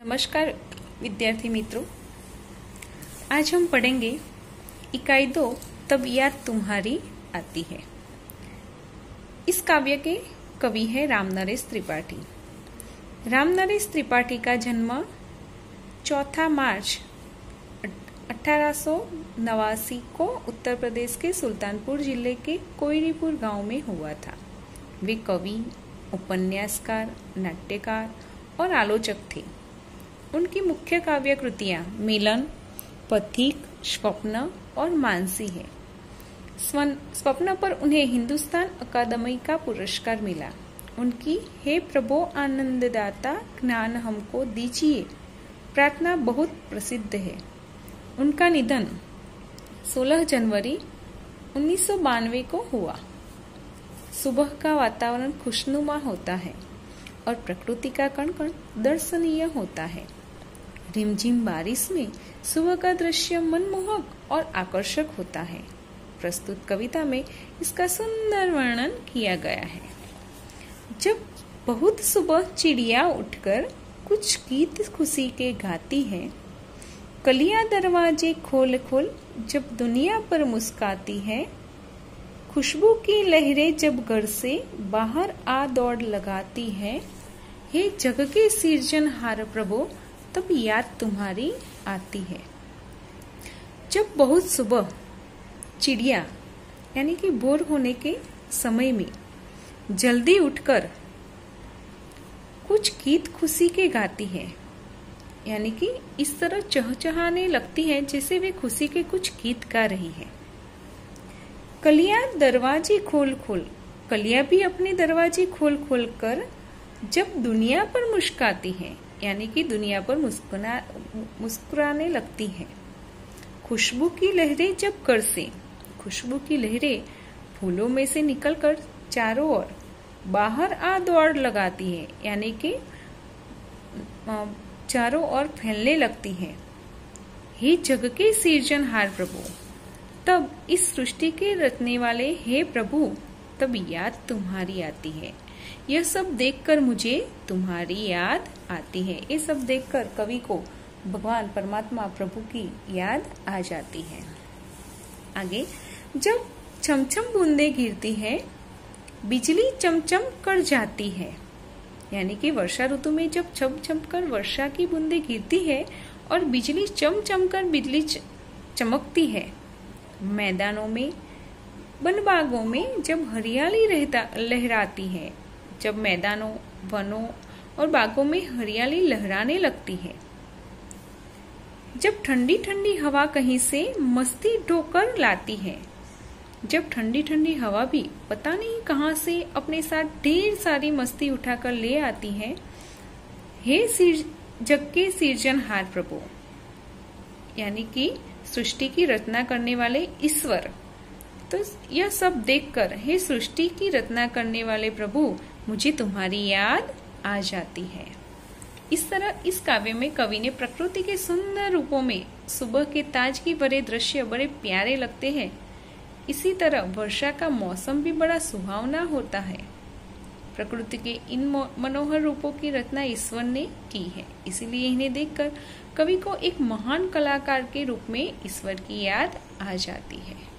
नमस्कार विद्यार्थी मित्रों, आज हम पढ़ेंगे इकाई 2 तब याद तुम्हारी आती है। इस काव्य के कवि है रामनरेश त्रिपाठी। रामनरेश त्रिपाठी का जन्म 4 मार्च 1889 को उत्तर प्रदेश के सुल्तानपुर जिले के कोयरीपुर गांव में हुआ था। वे कवि, उपन्यासकार, नाट्यकार और आलोचक थे। उनकी मुख्य काव्य कृतियां मिलन, पथिक, स्वप्न और मानसी है। स्वप्न पर उन्हें हिंदुस्तान अकादमी का पुरस्कार मिला। उनकी हे प्रभो आनंददाता ज्ञान हमको दीजिए प्रार्थना बहुत प्रसिद्ध है। उनका निधन 16 जनवरी 1992 को हुआ। सुबह का वातावरण खुशनुमा होता है और प्रकृति का कण-कण दर्शनीय होता है। रिमझिम बारिश में सुबह का दृश्य मनमोहक और आकर्षक होता है। प्रस्तुत कविता में इसका सुंदर वर्णन किया गया है। जब बहुत सुबह चिड़िया उठकर कुछ गीत खुशी के गाती है, कलियां दरवाजे खोल खोल जब दुनिया पर मुस्काती है, खुशबू की लहरें जब घर से बाहर आ दौड़ लगाती है, हे जग के सिरजनहार प्रभु तब याद तुम्हारी आती है। जब बहुत सुबह चिड़िया यानी कि भोर होने के समय में जल्दी उठकर कुछ गीत खुशी के गाती है, यानी कि इस तरह चहचहाने लगती है जैसे वे खुशी के कुछ गीत गा रही है। कलियां दरवाजे खोल खोल, कलियां भी अपने दरवाजे खोल खोल कर जब दुनिया पर मुस्कुराती है, यानी कि दुनिया पर मुस्कुराने लगती है। खुशबू की लहरें जब घर से, खुशबू की लहरें फूलों में से निकलकर चारों ओर बाहर आ दौड़ लगाती है, यानी कि चारों ओर फैलने लगती है। हे जग के सिरजनहार प्रभु तब इस सृष्टि के रचने वाले हे प्रभु तब याद तुम्हारी आती है। यह सब देखकर मुझे तुम्हारी याद आती है। ये सब देखकर कवि को भगवान परमात्मा प्रभु की याद आ जाती है। आगे, जब छमछम बूंदे गिरती है, बिजली चमचम कर जाती है, यानी कि वर्षा ऋतु में जब छम कर वर्षा की बूंदे गिरती है और बिजली चमचम कर बिजली चमकती है। मैदानों में, बनबागों में जब हरियाली लहराती है, जब मैदानों, वनों और बागों में हरियाली लहराने लगती है। जब ठंडी ठंडी हवा कहीं से मस्ती ढोकर लाती है, जब ठंडी ठंडी हवा भी पता नहीं कहां से अपने साथ ढेर सारी मस्ती उठाकर ले आती है, हे जग के सिरजनहार प्रभु, यानी कि सृष्टि की रचना करने वाले ईश्वर। तो यह सब देखकर हे सृष्टि की रचना करने वाले प्रभु मुझे तुम्हारी याद आ जाती है। इस तरह इस काव्य में कवि ने प्रकृति के सुंदर रूपों में सुबह के ताजगी भरे दृश्य बड़े प्यारे लगते हैं। इसी तरह वर्षा का मौसम भी बड़ा सुहावना होता है। प्रकृति के इन मनोहर रूपों की रचना ईश्वर ने की है, इसीलिए इन्हें देखकर कवि को एक महान कलाकार के रूप में ईश्वर की याद आ जाती है।